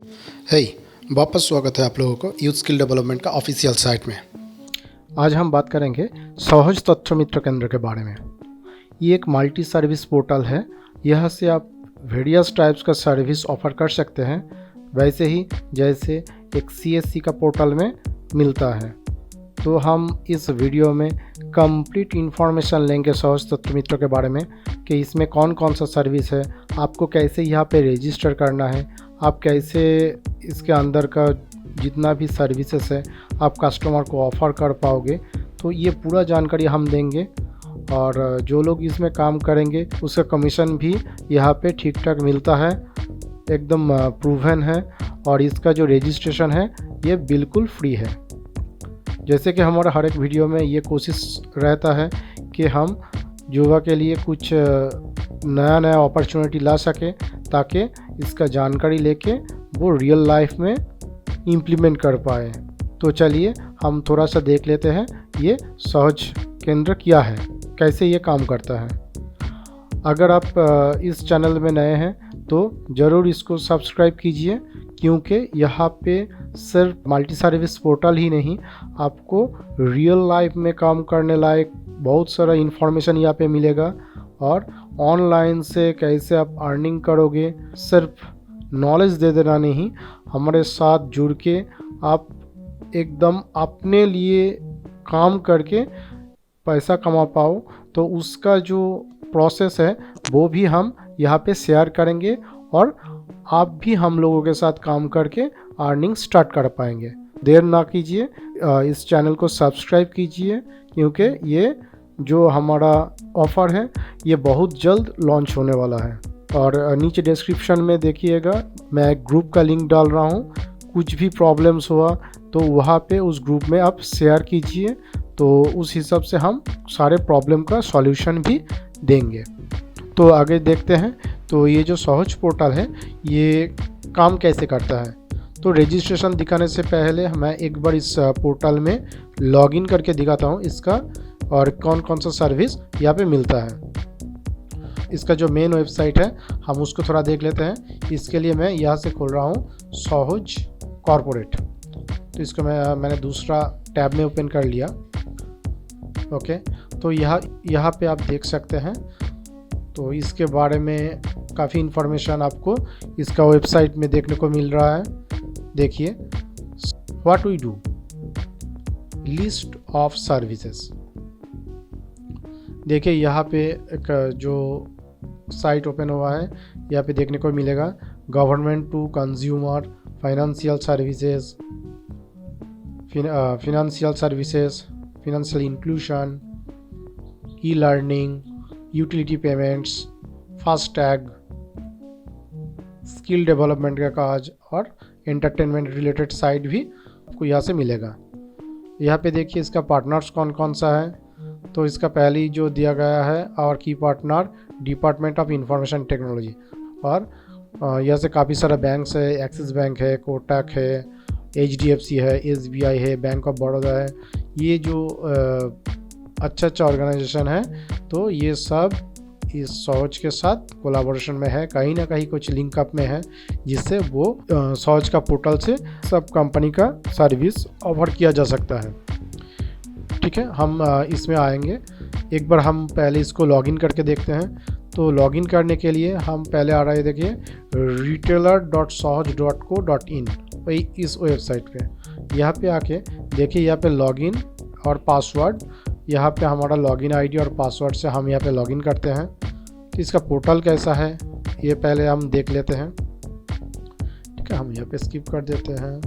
हे वापस स्वागत है आप लोगों को यूथ स्किल डेवलपमेंट का ऑफिशियल साइट में। आज हम बात करेंगे सहज तथ्य मित्र केंद्र के बारे में। ये एक मल्टी सर्विस पोर्टल है। यह से आप वेरियस टाइप्स का सर्विस ऑफर कर सकते हैं, वैसे ही जैसे एक CSC का पोर्टल में मिलता है। तो हम इस वीडियो में कंप्लीट इन्फॉर्मेशन लेंगे सहज तथ्य मित्र के बारे में कि इसमें कौन कौन सा सर्विस है, आपको कैसे यहाँ पे रजिस्टर करना है, आप कैसे इसके अंदर का जितना भी सर्विसेज है आप कस्टमर को ऑफ़र कर पाओगे। तो ये पूरा जानकारी हम देंगे और जो लोग इसमें काम करेंगे उसका कमीशन भी यहाँ पे ठीक ठाक मिलता है, एकदम प्रूवन है। और इसका जो रजिस्ट्रेशन है ये बिल्कुल फ्री है। जैसे कि हमारा हर एक वीडियो में ये कोशिश रहता है कि हम युवा के लिए कुछ नया अपॉर्चुनिटी ला सके ताकि इसका जानकारी लेके वो रियल लाइफ में इम्प्लीमेंट कर पाए। तो चलिए हम थोड़ा सा देख लेते हैं ये सहज केंद्र क्या है, कैसे ये काम करता है। अगर आप इस चैनल में नए हैं तो ज़रूर इसको सब्सक्राइब कीजिए, क्योंकि यहाँ पे सिर्फ मल्टी सर्विस पोर्टल ही नहीं, आपको रियल लाइफ में काम करने लायक बहुत सारा इन्फॉर्मेशन यहाँ पे मिलेगा। और ऑनलाइन से कैसे आप अर्निंग करोगे, सिर्फ नॉलेज दे देना नहीं, हमारे साथ जुड़ के आप एकदम अपने लिए काम करके पैसा कमा पाओ। तो उसका जो प्रोसेस है वो भी हम यहाँ पे शेयर करेंगे और आप भी हम लोगों के साथ काम करके अर्निंग स्टार्ट कर पाएंगे। देर ना कीजिए, इस चैनल को सब्सक्राइब कीजिए, क्योंकि ये जो हमारा ऑफ़र है ये बहुत जल्द लॉन्च होने वाला है। और नीचे डिस्क्रिप्शन में देखिएगा, मैं एक ग्रुप का लिंक डाल रहा हूँ। कुछ भी प्रॉब्लम्स हुआ तो वहाँ पे उस ग्रुप में आप शेयर कीजिए, तो उस हिसाब से हम सारे प्रॉब्लम का सॉल्यूशन भी देंगे। तो आगे देखते हैं। तो ये जो सहज पोर्टल है ये काम कैसे करता है। तो रजिस्ट्रेशन दिखाने से पहले मैं एक बार इस पोर्टल में लॉगिन करके दिखाता हूँ इसका और कौन कौन सा सर्विस यहाँ पे मिलता है। इसका जो मेन वेबसाइट है हम उसको थोड़ा देख लेते हैं। इसके लिए मैं यहाँ से खोल रहा हूँ सहज कॉर्पोरेट। तो इसको मैंने दूसरा टैब में ओपन कर लिया। ओके, तो यहाँ पे आप देख सकते हैं। तो इसके बारे में काफ़ी इन्फॉर्मेशन आपको इसका वेबसाइट में देखने को मिल रहा है। देखिए, what we do, list of services. देखिए यहाँ पे एक जो साइट ओपन हुआ है यहाँ पे देखने को मिलेगा government to consumer, financial services, financial services, financial inclusion, e learning, utility payments, FASTag, skill development का काज और एंटरटेनमेंट रिलेटेड साइट भी आपको यहाँ से मिलेगा। यहाँ पे देखिए इसका पार्टनर्स कौन कौन सा है। तो इसका पहले जो दिया गया है और की partner department of information technology. और यहाँ से काफ़ी सारा बैंक्स है, एक्सिस बैंक है, कोटक है, HDFC है, SBI है, बैंक ऑफ बड़ौदा है। ये जो अच्छा ऑर्गेनाइजेशन है, तो ये सब इस सहज के साथ कोलैबोरेशन में है, कहीं ना कहीं कुछ लिंक अप में है, जिससे वो सहज का पोर्टल से सब कंपनी का सर्विस ऑफर किया जा सकता है। ठीक है, हम इसमें आएंगे। एक बार हम पहले इसको लॉगिन करके देखते हैं। तो लॉगिन करने के लिए हम पहले आ रहा है, देखिए retailer.sahaj.co.in, वही इस वेबसाइट पे। यहाँ पे आके देखिए, यहाँ पे लॉगिन और पासवर्ड, यहाँ पे हमारा लॉगिन आईडी और पासवर्ड से हम यहाँ पे लॉगिन करते हैं। तो इसका पोर्टल कैसा है ये पहले हम देख लेते हैं। ठीक है, हम यहाँ पे स्किप कर देते हैं।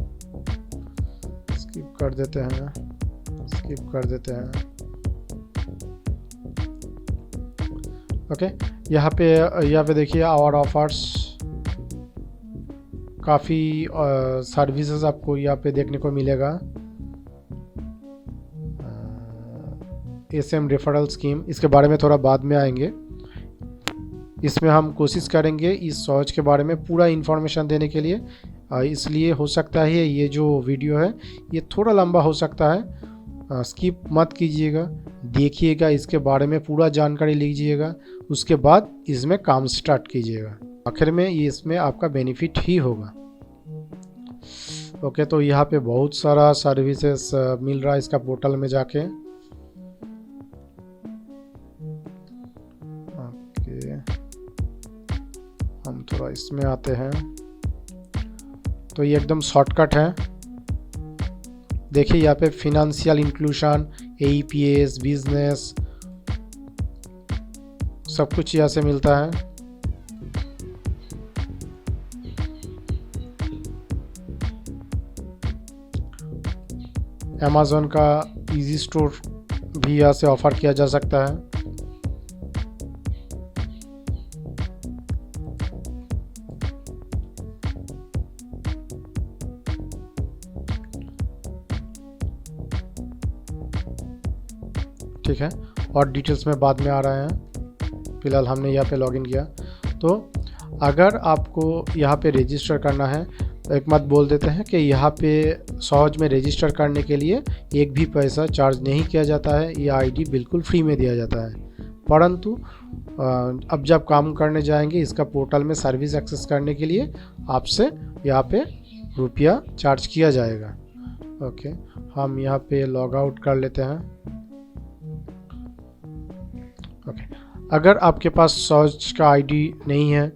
ओके, यहाँ पे देखिए आवर ऑफर्स, काफ़ी सर्विसेज आपको यहाँ पे देखने को मिलेगा। SM रेफरल स्कीम, इसके बारे में थोड़ा बाद में आएंगे। इसमें हम कोशिश करेंगे इस सहज के बारे में पूरा इन्फॉर्मेशन देने के लिए। इसलिए हो सकता है ये जो वीडियो है ये थोड़ा लंबा हो सकता है, स्किप मत कीजिएगा, देखिएगा, इसके बारे में पूरा जानकारी लीजिएगा, उसके बाद इसमें काम स्टार्ट कीजिएगा। आखिर में ये इसमें आपका बेनिफिट ही होगा। ओके, तो यहाँ पे बहुत सारा सर्विसेज मिल रहा है इसका पोर्टल में जाके। ओके, हम थोड़ा इसमें आते हैं तो ये एकदम शॉर्टकट है। देखिए यहाँ पे फिनेंशियल इंक्लूजन, AEPS, बिजनेस, सब कुछ यहाँ से मिलता है। अमेज़न का इजी स्टोर भी यहाँ से ऑफ़र किया जा सकता है। ठीक है, और डिटेल्स में बाद में आ रहे हैं, फ़िलहाल हमने यहाँ पे लॉगिन किया। तो अगर आपको यहाँ पे रजिस्टर करना है, एक बात बोल देते हैं कि यहाँ पे सहज में रजिस्टर करने के लिए एक भी पैसा चार्ज नहीं किया जाता है। ये आईडी बिल्कुल फ्री में दिया जाता है, परंतु अब जब काम करने जाएंगे इसका पोर्टल में सर्विस एक्सेस करने के लिए आपसे यहाँ पे रुपया चार्ज किया जाएगा। ओके, हम यहाँ पे लॉग आउट कर लेते हैं। ओके, अगर आपके पास सहज का आईडी नहीं है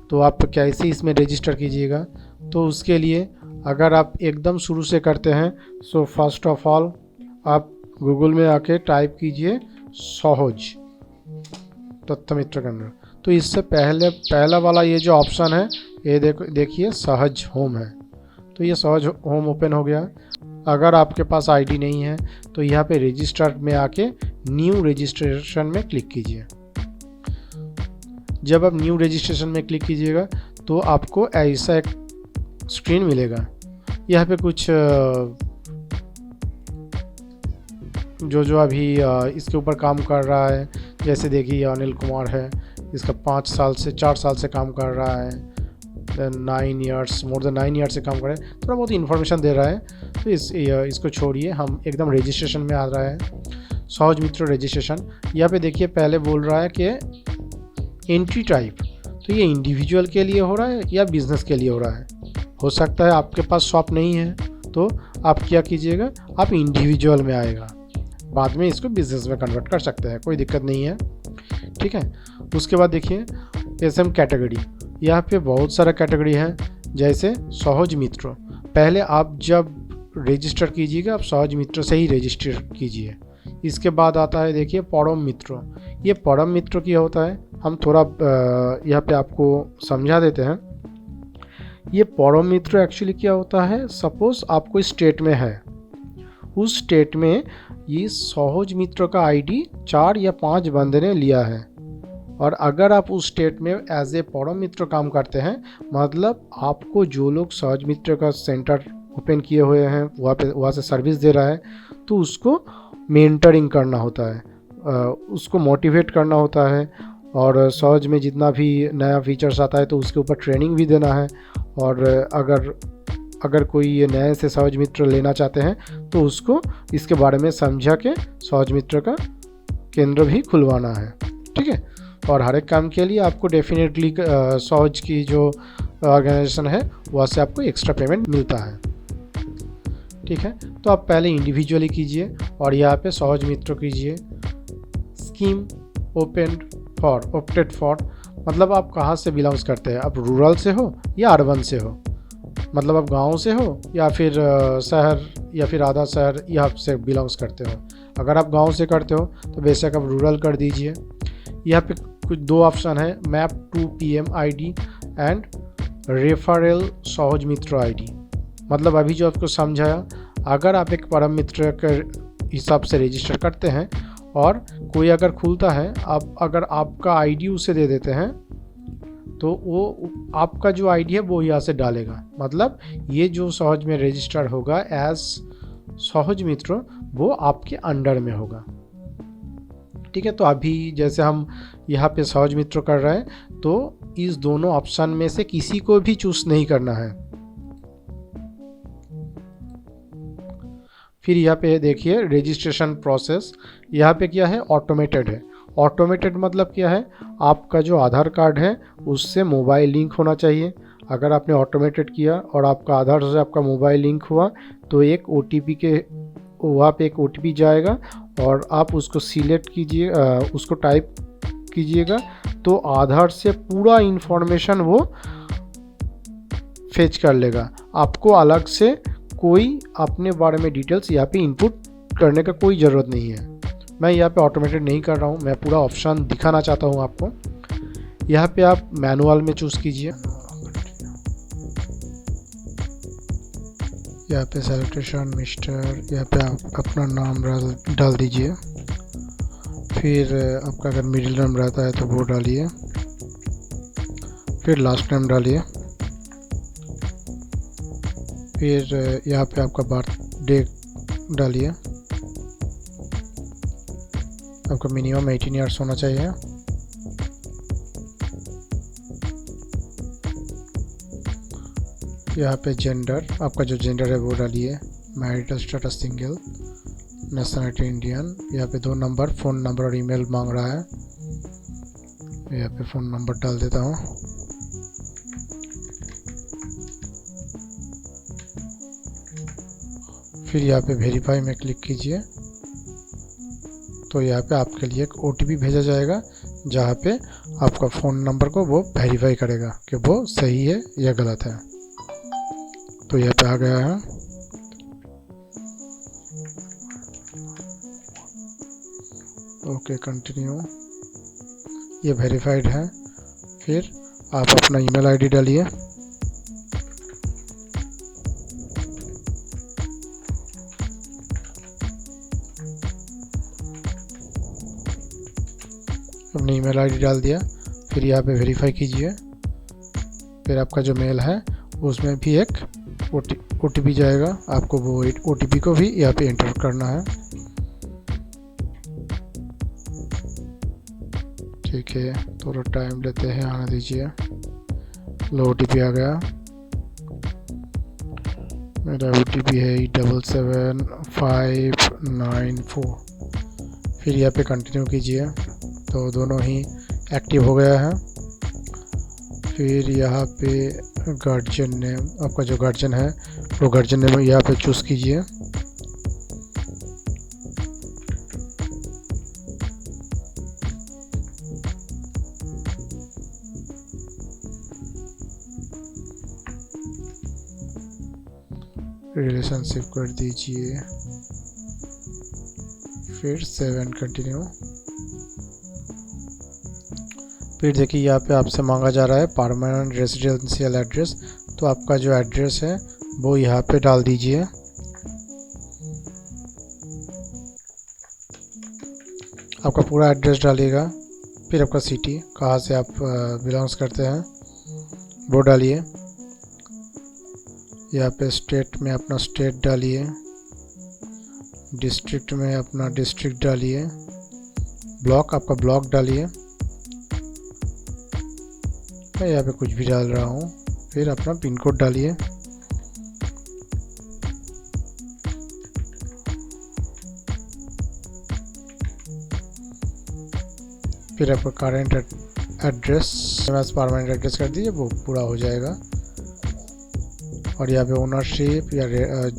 तो आप कैसे इसमें रजिस्टर कीजिएगा? तो उसके लिए अगर आप एकदम शुरू से करते हैं, सो फर्स्ट ऑफ ऑल आप गूगल में आके टाइप कीजिए सहज तथ्य मित्र केंद्र। तो इससे पहला वाला ये जो ऑप्शन है, ये देखिए सहज होम है। तो ये सहज होम ओपन हो गया। अगर आपके पास आईडी नहीं है तो यहाँ पे रजिस्टर में आके न्यू रजिस्ट्रेशन में क्लिक कीजिए। जब आप न्यू रजिस्ट्रेशन में क्लिक कीजिएगा तो आपको ऐसा एक स्क्रीन मिलेगा। यहाँ पे कुछ जो अभी इसके ऊपर काम कर रहा है, जैसे देखिए अनिल कुमार है, इसका 4 साल से काम कर रहा है, मोर देन 9 ईयर्स से काम कर रहा है। थोड़ा बहुत इन्फॉर्मेशन दे रहा है, तो इसको छोड़िए, हम एकदम रजिस्ट्रेशन में आ रहा है। सहज मित्र रजिस्ट्रेशन, यहाँ पे देखिए पहले बोल रहा है कि एंट्री टाइप, तो ये इंडिविजुअल के लिए हो रहा है या बिजनेस के लिए हो रहा है। हो सकता है आपके पास शॉप नहीं है तो आप क्या कीजिएगा, आप इंडिविजुअल में आएगा, बाद में इसको बिजनेस में कन्वर्ट कर सकते हैं, कोई दिक्कत नहीं है। ठीक है, उसके बाद देखिए SM कैटेगरी, यहाँ पे बहुत सारा कैटेगरी है, जैसे सहज मित्र। पहले आप जब रजिस्टर कीजिएगा आप सहज मित्र से ही रजिस्टर कीजिए। इसके बाद आता है देखिए परम मित्र। ये परम मित्र क्या होता है, हम थोड़ा यहाँ पे आपको समझा देते हैं। ये परम मित्र एक्चुअली क्या होता है, सपोज आप कोई स्टेट में है, उस स्टेट में ये सहज मित्र का आईडी 4 या 5 बंदे ने लिया है, और अगर आप उस स्टेट में एज ए परम मित्र काम करते हैं, मतलब आपको जो लोग सहज मित्र का सेंटर ओपन किए हुए हैं वहाँ से सर्विस दे रहा है, तो उसको मेंटरिंग करना होता है, उसको मोटिवेट करना होता है, और सहज में जितना भी नया फीचर्स आता है तो उसके ऊपर ट्रेनिंग भी देना है। और अगर कोई ये नए से सहज मित्र लेना चाहते हैं तो उसको इसके बारे में समझा के सहज मित्र का केंद्र भी खुलवाना है। ठीक है, और हर एक काम के लिए आपको डेफिनेटली सहज की जो ऑर्गेनाइजेशन है वहाँ से आपको एक्स्ट्रा पेमेंट मिलता है। ठीक है, तो आप पहले इंडिविजुअली कीजिए और यहाँ पे सहज मित्र कीजिए। स्कीम ऑप्टेड फॉर, मतलब आप कहाँ से बिलोंग्स करते हैं, आप रूरल से हो या अर्बन से हो, मतलब आप गांव से हो या फिर शहर या फिर आधा शहर यहाँ से बिलोंग्स करते हो। अगर आप गांव से करते हो तो बेशक आप रूरल कर दीजिए। यहाँ पे कुछ 2 ऑप्शन है, map to PM ID and referral Sahaj Mitra ID। मतलब अभी जो आपको समझाया, अगर आप एक परम मित्र के हिसाब से रजिस्टर करते हैं और कोई अगर खुलता है, आप अगर आपका आईडी उसे दे देते हैं तो वो आपका जो आईडी है वो यहाँ से डालेगा, मतलब ये जो सहज में रजिस्टर होगा एज सहज मित्र वो आपके अंडर में होगा। ठीक है, तो अभी जैसे हम यहाँ पे सहज मित्र कर रहे हैं तो इस दोनों ऑप्शन में से किसी को भी चूज नहीं करना है। फिर यहाँ पे देखिए रजिस्ट्रेशन प्रोसेस, यहाँ पे क्या है, ऑटोमेटेड है। ऑटोमेटेड मतलब क्या है, आपका जो आधार कार्ड है उससे मोबाइल लिंक होना चाहिए। अगर आपने ऑटोमेटेड किया और आपका आधार से आपका मोबाइल लिंक हुआ तो एक OTP के वहाँ पे एक OTP जाएगा और आप उसको सिलेक्ट कीजिए, उसको टाइप कीजिएगा तो आधार से पूरा इन्फॉर्मेशन वो फेच कर लेगा। आपको अलग से कोई अपने बारे में डिटेल्स यहाँ पे इनपुट करने का कोई ज़रूरत नहीं है। मैं यहाँ पे ऑटोमेटेड नहीं कर रहा हूँ, मैं पूरा ऑप्शन दिखाना चाहता हूँ आपको। यहाँ पे आप मैनुअल में चूज़ कीजिए, यहाँ पे सैल्यूटेशन मिस्टर, यहाँ पे आप अपना नाम डाल दीजिए। फिर आपका अगर मिडिल नेम रहता है तो वो डालिए, फिर लास्ट नेम डालिए। फिर यहाँ पे आपका बर्थडे डालिए, आपका मिनिमम 18 ईयर्स होना चाहिए। यहाँ पे जेंडर, आपका जो जेंडर है वो डालिए, marital status single, nationality Indian. यहाँ पे 2 नंबर फ़ोन नंबर और ईमेल मांग रहा है, यहाँ पे फ़ोन नंबर डाल देता हूँ। फिर यहाँ पे वेरीफाई में क्लिक कीजिए तो यहाँ पे आपके लिए एक OTP भेजा जाएगा जहाँ पे आपका फ़ोन नंबर को वो वेरीफाई करेगा कि वो सही है या गलत है। तो यहाँ पे आ गया है। ओके कंटिन्यू, ये वेरीफाइड है। फिर आप अपना ईमेल आईडी डालिए, अपनी ईमेल आईडी डाल दिया। फिर यहाँ पे वेरीफाई कीजिए। फिर आपका जो मेल है उसमें भी एक OTP जाएगा, आपको वो OTP को भी यहाँ पे एंटर करना है। ठीक है, थोड़ा टाइम लेते हैं, आने दीजिए। लो OTP आ गया, मेरा OTP है 77594। फिर यहाँ पे कंटिन्यू कीजिए तो दोनों ही एक्टिव हो गया है। फिर यहाँ पे गार्जियन नेम, आपका जो गार्जियन है वो गार्जियन नेम यहाँ पे चूज़ कीजिए। रिलेशनशिप कर दीजिए, फिर 7 कंटिन्यू। फिर देखिए यहाँ पे आपसे मांगा जा रहा है परमानेंट रेजिडेंशियल एड्रेस, तो आपका जो एड्रेस है वो यहाँ पे डाल दीजिए। आपका पूरा एड्रेस डालिएगा, फिर आपका सिटी कहाँ से आप बिलोंग्स करते हैं वो डालिए। यहाँ पे स्टेट में अपना स्टेट डालिए, डिस्ट्रिक्ट में अपना डिस्ट्रिक्ट डालिए, ब्लॉक आपका ब्लॉक डालिए। मैं यहाँ पे कुछ भी डाल रहा हूँ। फिर अपना पिन कोड डालिए। फिर आपका करेंट एड्रेस परमानेंट एड्रेस कर दीजिए, वो पूरा हो जाएगा। और यहाँ पे ओनरशिप या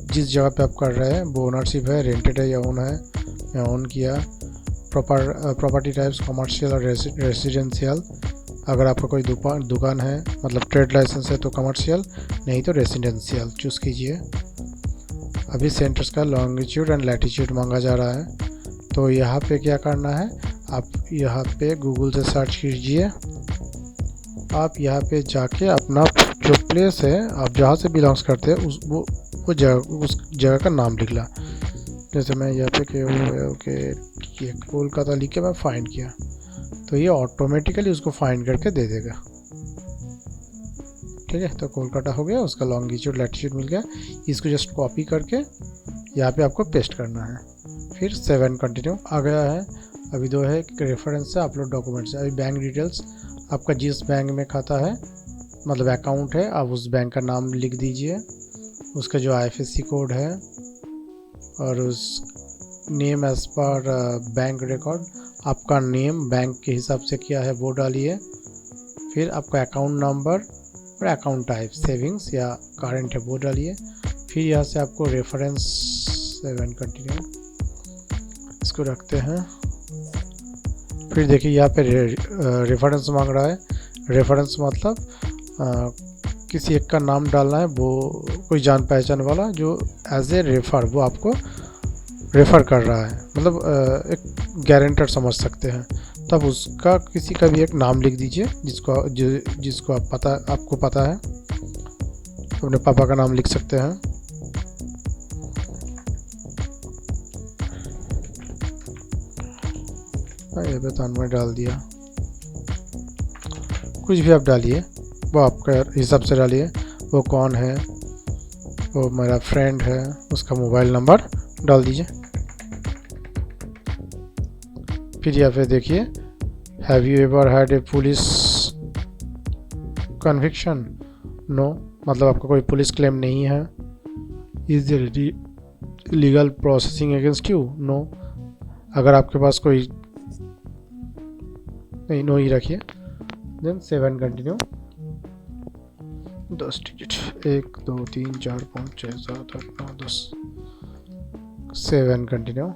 जिस जगह पे आप कर रहे हैं वो ओनरशिप है, रेंटेड है या ओन है, मैं ओन किया। प्रॉपर्टी टाइप्स कमर्शियल और रेसिडेंशियल। अगर आपका कोई दुकान है मतलब ट्रेड लाइसेंस है तो कमर्शियल, नहीं तो रेसिडेंशियल चूज़ कीजिए। अभी सेंटर्स का लॉन्गिट्यूड एंड लैटिट्यूड मांगा जा रहा है, तो यहाँ पे क्या करना है, आप यहाँ पे गूगल से सर्च कीजिए। आप यहाँ पे जाके अपना जो प्लेस है आप जहाँ से बिलोंग्स करते हैं उस जगह का नाम लिख ला। जैसे मैं यहाँ पे कोलकाता लिख के मैं फाइंड किया तो ये ऑटोमेटिकली उसको फाइंड करके दे देगा। ठीक है, तो कोलकाता हो गया, उसका लॉन्गिट्यूड लैटिट्यूड मिल गया। इसको जस्ट कॉपी करके यहाँ पे आपको पेस्ट करना है। फिर 7 कंटिन्यू आ गया है। अभी 2 है रेफरेंस से अपलोड डॉक्यूमेंट्स। अभी बैंक डिटेल्स, आपका जिस बैंक में खाता है मतलब अकाउंट है, आप उस बैंक का नाम लिख दीजिए, उसका जो IFSC कोड है और उस name as per bank record, आपका नेम बैंक के हिसाब से क्या है वो डालिए। फिर आपका अकाउंट नंबर और अकाउंट टाइप सेविंग्स या करंट है वो डालिए। फिर यहाँ से आपको रेफरेंस 7 कंटिन्यू इसको रखते हैं। फिर देखिए यहाँ पे रेफरेंस मांग रहा है। रेफरेंस मतलब किसी एक का नाम डालना है, वो कोई जान पहचान वाला जो एज ए रेफर वो आपको रेफ़र कर रहा है, मतलब एक गारंटर समझ सकते हैं। तब उसका किसी का भी एक नाम लिख दीजिए जिसको आपको पता है। अपने पापा का नाम लिख सकते हैं। ये बेतान में डाल दिया। कुछ भी आप डालिए, वो आपका हिसाब से डालिए। वो कौन है, वो मेरा फ्रेंड है, उसका मोबाइल नंबर डाल दीजिए। फिर यहाँ पे देखिए, have you ever had a police conviction? No, मतलब आपका कोई पुलिस क्लेम नहीं है। Is there legal processing against you? No. अगर आपके पास कोई नहीं, नो ही रखिए। Then 7 continue. 10 डिजिट 1 2 3 4 5 6 7 8 9 10। 7 कंटिन्यू।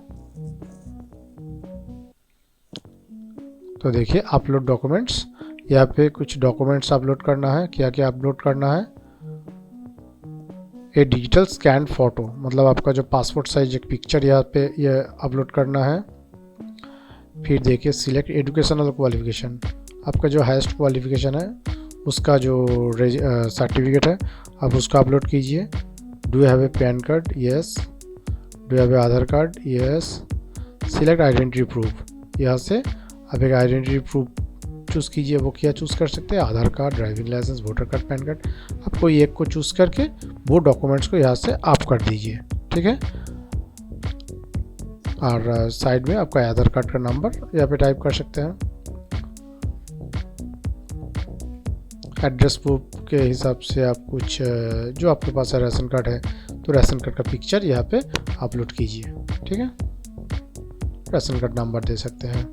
तो देखिए अपलोड डॉक्यूमेंट्स, यहाँ पे कुछ डॉक्यूमेंट्स अपलोड करना है। क्या क्या अपलोड करना है? ए डिजिटल स्कैन फोटो, मतलब आपका जो पासपोर्ट साइज एक पिक्चर यहाँ पे ये अपलोड करना है। फिर देखिए सिलेक्ट एजुकेशनल क्वालिफिकेशन, आपका जो हाईएस्ट क्वालिफिकेशन है उसका जो सर्टिफिकेट है आप उसका अपलोड कीजिए। Do you have a pan card? Yes. Do you have a Aadhaar card? Yes. Select identity proof, यहाँ से आप एक आइडेंटिटी प्रूफ चूज़ कीजिए। वो क्या चूज़ कर सकते हैं? Aadhaar card, driving licence, voter card, PAN card. आप कोई एक को चूज़ करके वो डॉक्यूमेंट्स को यहाँ से आप कर दीजिए, ठीक है। और साइड में आपका आधार कार्ड का नंबर यहाँ पे टाइप कर सकते हैं। एड्रेस प्रूफ के हिसाब से आप कुछ जो आपके पास है, राशन कार्ड है तो राशन कार्ड का पिक्चर यहाँ पे अपलोड कीजिए, ठीक है। राशन कार्ड नंबर दे सकते हैं।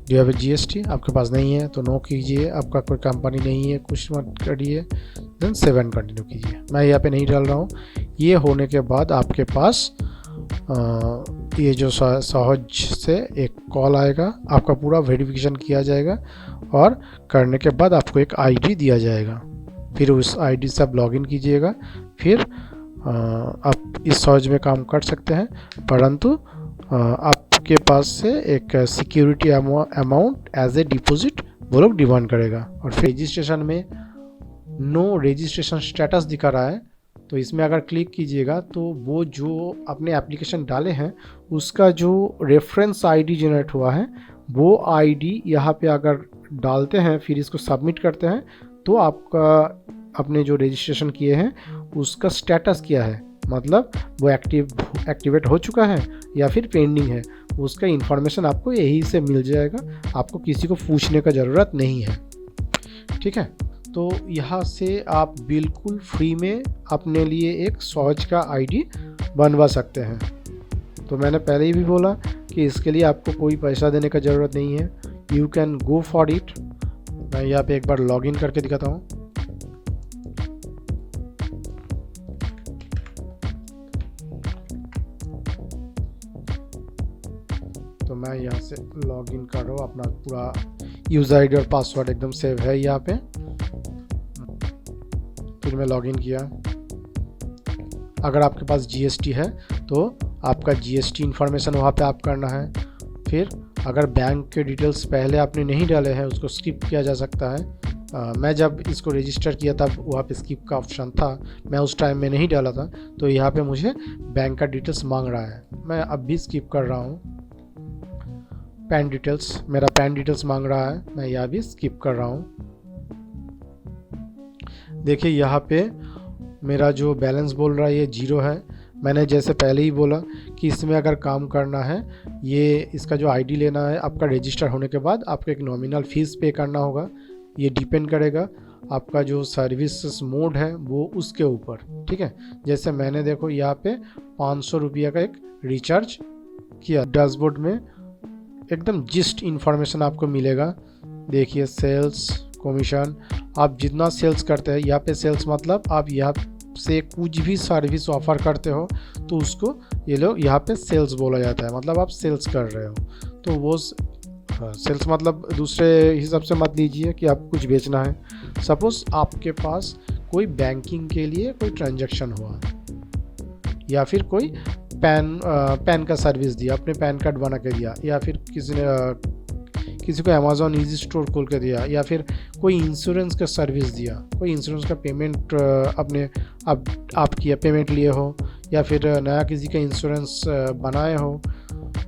Do have GST? आपके पास नहीं है तो नो कीजिए। आपका कोई कंपनी नहीं है, कुछ मत करिए। देन 7 कंटिन्यू कीजिए। मैं यहाँ पे नहीं डाल रहा हूँ। ये होने के बाद आपके पास ये जो सहज से एक कॉल आएगा, आपका पूरा वेरिफिकेशन किया जाएगा और करने के बाद आपको एक आईडी दिया जाएगा। फिर उस आईडी से आप लॉगिन कीजिएगा। फिर आप इस सहज में काम कर सकते हैं, परंतु आपके पास से एक security amount as a deposit वो लोग डिमांड करेगा। और फिर रजिस्ट्रेशन में नो रजिस्ट्रेशन स्टेटस दिखा रहा है, तो इसमें अगर क्लिक कीजिएगा तो वो जो आपने एप्लीकेशन डाले हैं उसका जो रेफरेंस आईडी जनरेट हुआ है वो आईडी यहाँ पे अगर डालते हैं, फिर इसको सबमिट करते हैं, तो आपका अपने जो रजिस्ट्रेशन किए हैं उसका स्टेटस क्या है, मतलब वो एक्टिवेट हो चुका है या फिर पेंडिंग है, उसका इन्फॉर्मेशन आपको यहीं से मिल जाएगा। आपको किसी को पूछने का ज़रूरत नहीं है, ठीक है। तो यहाँ से आप बिल्कुल फ्री में अपने लिए एक सहज का आईडी बनवा सकते हैं। तो मैंने पहले ही भी बोला कि इसके लिए आपको कोई पैसा देने का ज़रूरत नहीं है। You can go for it. मैं यहाँ पे एक बार लॉगिन करके दिखाता हूँ। तो मैं यहाँ से लॉगिन कर रहा हूँ। अपना पूरा यूज़र आईडी और पासवर्ड एकदम सेव है यहाँ पे। फिर मैं लॉगिन किया। अगर आपके पास जीएसटी है तो आपका जीएसटी इन्फॉर्मेशन वहाँ पे आप करना है। फिर अगर बैंक के डिटेल्स पहले आपने नहीं डाले हैं उसको स्किप किया जा सकता है। मैं जब इसको रजिस्टर किया तब वहाँ पे स्किप का ऑप्शन था, मैं उस टाइम में नहीं डाला था, तो यहाँ पे मुझे बैंक का डिटेल्स मांग रहा है। मैं अब भी स्किप कर रहा हूँ। पैन डिटेल्स, मेरा पैन डिटेल्स मांग रहा है, मैं यहाँ भी स्किप कर रहा हूँ। देखिए यहाँ पे मेरा जो बैलेंस बोल रहा है ये 0 है। मैंने जैसे पहले ही बोला कि इसमें अगर काम करना है, ये इसका जो आईडी लेना है, आपका रजिस्टर होने के बाद आपको एक नॉमिनल फ़ीस पे करना होगा। ये डिपेंड करेगा आपका जो सर्विस मोड है वो उसके ऊपर, ठीक है। जैसे मैंने देखो यहाँ पे 500 रुपये का एक रिचार्ज किया। डैशबोर्ड में एकदम जिस्ट इन्फॉर्मेशन आपको मिलेगा। देखिए सेल्स, कमीशन, आप जितना सेल्स करते हैं, यहाँ पे सेल्स मतलब आप यहाँ से कुछ भी सर्विस ऑफर करते हो तो उसको ये लोग यहाँ पे सेल्स बोला जाता है, मतलब आप सेल्स कर रहे हो। तो वो सेल्स मतलब दूसरे हिसाब से मत लीजिए कि आप कुछ बेचना है। सपोज़ आपके पास कोई बैंकिंग के लिए कोई ट्रांजैक्शन हुआ या फिर कोई पैन का सर्विस दिया, अपने पैन कार्ड बना के दिया, या फिर किसी को अमेज़ॉन ईजी स्टोर खोल के दिया, या फिर कोई इंश्योरेंस का सर्विस दिया, कोई इंश्योरेंस का पेमेंट आप किया, पेमेंट लिए हो, या फिर नया किसी का इंश्योरेंस बनाए हो,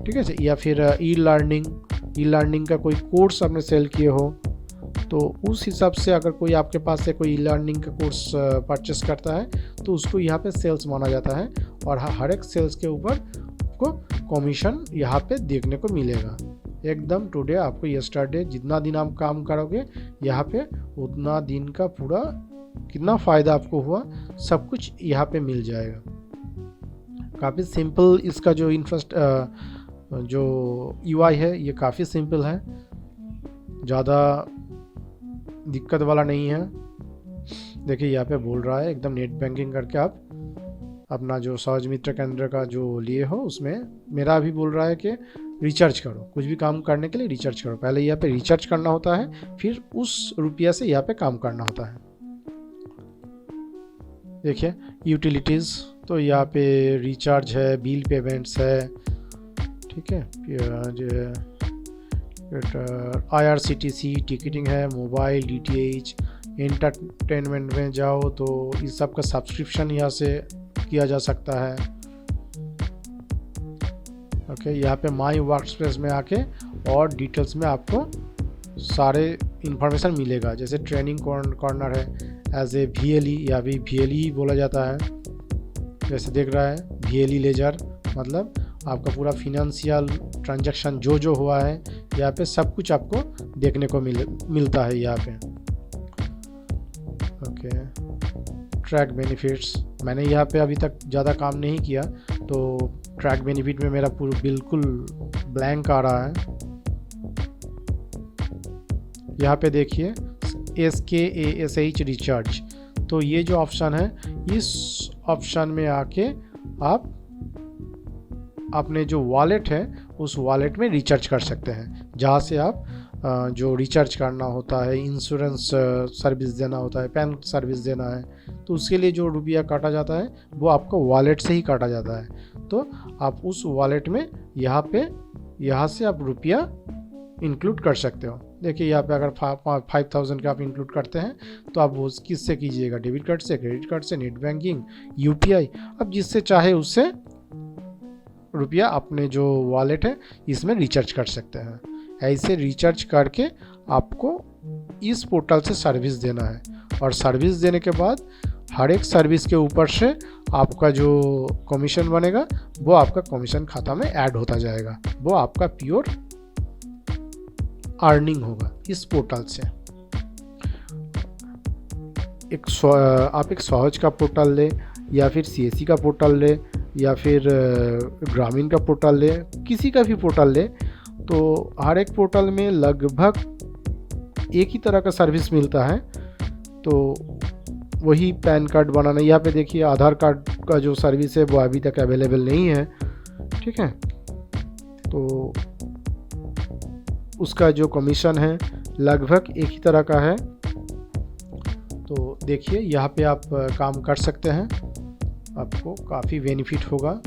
ठीक है, या फिर ई लर्निंग का कोई कोर्स आपने सेल किए हो, तो उस हिसाब से अगर कोई आपके पास से कोई ई लर्निंग का कोर्स परचेस करता है तो उसको यहाँ पे सेल्स माना जाता है, और हर एक सेल्स के ऊपर आपको कमीशन यहाँ पे देखने को मिलेगा एकदम। टुडे आपको यस्टरडे जितना दिन आप काम करोगे यहाँ पे उतना दिन का पूरा कितना फ़ायदा आपको हुआ सब कुछ यहाँ पे मिल जाएगा। काफ़ी सिंपल इसका जो जो UI है ये काफ़ी सिंपल है, ज़्यादा दिक्कत वाला नहीं है। देखिए यहाँ पे बोल रहा है एकदम नेट बैंकिंग करके आप अपना जो सहज मित्र केंद्र का जो लिए हो उसमें, मेरा अभी बोल रहा है कि रिचार्ज करो, कुछ भी काम करने के लिए रिचार्ज करो। पहले यहाँ पे रिचार्ज करना होता है, फिर उस रुपया से यहाँ पे काम करना होता है। देखिए यूटिलिटीज़, तो यहाँ पे रिचार्ज है, बिल पेमेंट्स है, ठीक है, IRCTC टिकटिंग है, मोबाइल DTH, एंटरटेनमेंट में जाओ तो इस सब का सब्सक्रिप्शन यहाँ से किया जा सकता है। ओके, यहाँ पे माई वर्कस्पेस में आके और डिटेल्स में आपको सारे इंफॉर्मेशन मिलेगा। जैसे ट्रेनिंग कॉर्नर है, एज ए VLE या भी VLE बोला जाता है। जैसे देख रहा है VLE लेजर, मतलब आपका पूरा फिनेंशियल ट्रांजैक्शन जो हुआ है यहाँ पे सब कुछ आपको देखने को मिलता है यहाँ पे। ओके, ट्रैक बेनिफिट्स, मैंने यहाँ पे अभी तक ज़्यादा काम नहीं किया तो ट्रैक बेनिफिट में मेरा पूरा बिल्कुल ब्लैंक आ रहा है। यहाँ पे देखिए SKASH रिचार्ज, तो ये जो ऑप्शन है इस ऑप्शन में आके आप अपने जो वॉलेट है उस वॉलेट में रिचार्ज कर सकते हैं, जहाँ से आप जो रिचार्ज करना होता है, इंश्योरेंस सर्विस देना होता है, पैन सर्विस देना है, तो उसके लिए जो रुपया काटा जाता है वो आपका वॉलेट से ही काटा जाता है। तो आप उस वॉलेट में यहाँ से आप रुपया इंक्लूड कर सकते हो। देखिए यहाँ पे अगर 5000 का आप इंक्लूड करते हैं तो आप वो किससे कीजिएगा, डेबिट कार्ड से, क्रेडिट कार्ड से, नेट बैंकिंग, UPI, अब जिससे चाहे उससे रुपया अपने जो वॉलेट है इसमें रिचार्ज कर सकते हैं। ऐसे रिचार्ज करके आपको इस पोर्टल से सर्विस देना है, और सर्विस देने के बाद हर एक सर्विस के ऊपर से आपका जो कमीशन बनेगा वो आपका कमीशन खाता में ऐड होता जाएगा, वो आपका प्योर अर्निंग होगा इस पोर्टल से। आप एक सहज का पोर्टल ले या फिर CSC का पोर्टल ले या फिर ग्रामीण का पोर्टल ले, किसी का भी पोर्टल ले, तो हर एक पोर्टल में लगभग एक ही तरह का सर्विस मिलता है। तो वही पैन कार्ड बनाना, यहाँ पे देखिए आधार कार्ड का जो सर्विस है वो अभी तक अवेलेबल नहीं है, ठीक है, तो उसका जो कमीशन है लगभग एक ही तरह का है। तो देखिए यहाँ पे आप काम कर सकते हैं, आपको काफ़ी बेनिफिट होगा।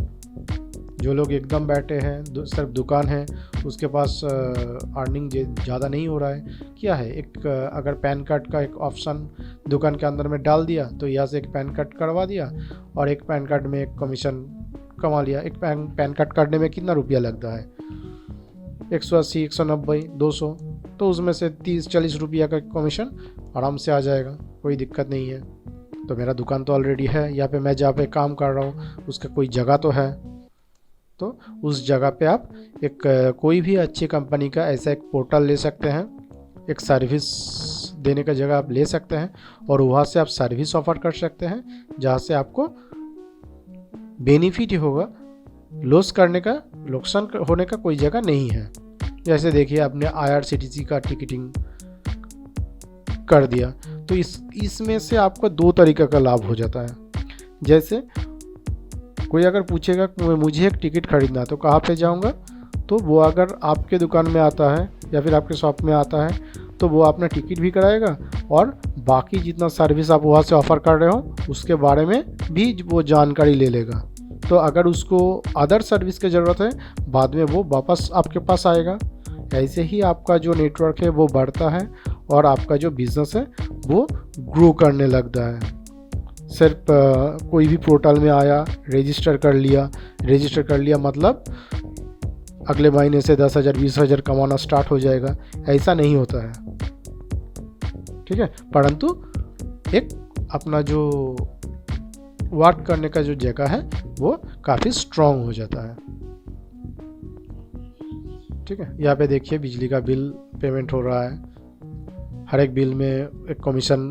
जो लोग एकदम बैठे हैं, सिर्फ दुकान है, उसके पास अर्निंग ज़्यादा नहीं हो रहा है, क्या है, एक अगर पैन कार्ड का एक ऑप्शन दुकान के अंदर में डाल दिया तो यहाँ से एक पैन कार्ड करवा दिया और एक पैन कार्ड में एक कमीशन कमा लिया। एक पैन कार्ड काटने में कितना रुपया लगता है, 180, 190, 200, तो उसमें से 30-40 रुपया का कमीशन आराम से आ जाएगा, कोई दिक्कत नहीं है। तो मेरा दुकान तो ऑलरेडी है, यहाँ पे मैं जहाँ पे काम कर रहा हूँ उसका कोई जगह तो है, तो उस जगह पे आप एक कोई भी अच्छी कंपनी का ऐसा एक पोर्टल ले सकते हैं, एक सर्विस देने का जगह आप ले सकते हैं और वहाँ से आप सर्विस ऑफर कर सकते हैं, जहाँ से आपको बेनिफिट ही होगा, लॉस करने का, नुकसान होने का कोई जगह नहीं है। जैसे देखिए आपने IRCTC का टिकटिंग कर दिया। तो इसमें से आपका दो तरीक़े का लाभ हो जाता है। जैसे कोई अगर पूछेगा मुझे एक टिकट खरीदना है तो कहाँ पे जाऊँगा, तो वो अगर आपके दुकान में आता है या फिर आपके शॉप में आता है तो वो अपना टिकट भी कराएगा और बाकी जितना सर्विस आप वहाँ से ऑफ़र कर रहे हो उसके बारे में भी वो जानकारी ले लेगा। तो अगर उसको अदर सर्विस की ज़रूरत है बाद में वो वापस आपके पास आएगा। ऐसे ही आपका जो नेटवर्क है वो बढ़ता है और आपका जो बिज़नेस है वो ग्रो करने लगता है। सिर्फ कोई भी पोर्टल में आया, रजिस्टर कर लिया मतलब अगले महीने से 10,000 20,000 कमाना स्टार्ट हो जाएगा, ऐसा नहीं होता है। ठीक है, परंतु एक अपना जो वर्क करने का जो जगह है वो काफ़ी स्ट्रॉन्ग हो जाता है। ठीक है, यहाँ पे देखिए बिजली का बिल पेमेंट हो रहा है, हर एक बिल में एक कमीशन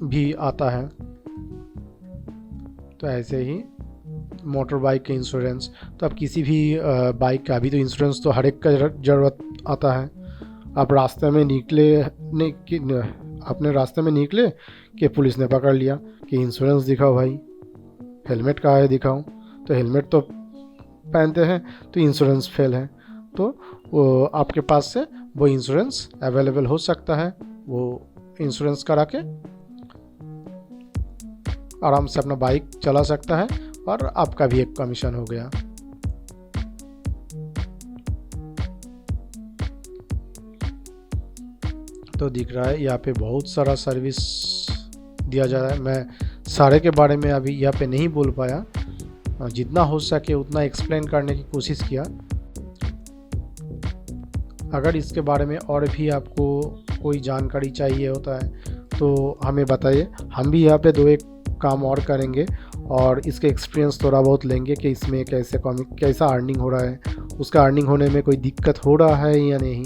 भी आता है। तो ऐसे ही मोटर बाइक के इंश्योरेंस, तो अब किसी भी बाइक का अभी तो इंश्योरेंस तो हर एक का ज़रूरत आता है। आप रास्ते में अपने रास्ते में निकले कि पुलिस ने पकड़ लिया कि इंश्योरेंस दिखाओ भाई, हेलमेट कहाँ है दिखाओ, तो हेलमेट तो पहनते हैं तो इंश्योरेंस फेल है, तो वो आपके पास से वो इंश्योरेंस अवेलेबल हो सकता है। वो इंश्योरेंस करा के आराम से अपना बाइक चला सकता है और आपका भी एक कमीशन हो गया। तो दिख रहा है यहाँ पे बहुत सारा सर्विस दिया जा रहा है। मैं सारे के बारे में अभी यहाँ पे नहीं बोल पाया, जितना हो सके उतना एक्सप्लेन करने की कोशिश किया। अगर इसके बारे में और भी आपको कोई जानकारी चाहिए होता है तो हमें बताइए, हम भी यहाँ पे 2-1 काम और करेंगे और इसके एक्सपीरियंस थोड़ा बहुत लेंगे कि इसमें कैसा अर्निंग हो रहा है, उसका अर्निंग होने में कोई दिक्कत हो रहा है या नहीं,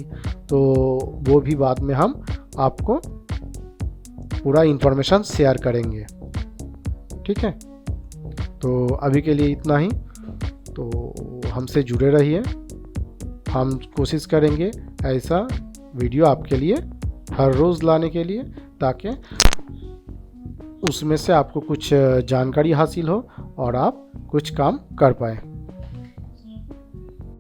तो वो भी बाद में हम आपको पूरा इन्फॉर्मेशन शेयर करेंगे। ठीक है, तो अभी के लिए इतना ही। तो हमसे जुड़े रहिए, हम कोशिश करेंगे ऐसा वीडियो आपके लिए हर रोज़ लाने के लिए, ताकि उसमें से आपको कुछ जानकारी हासिल हो और आप कुछ काम कर पाएँ।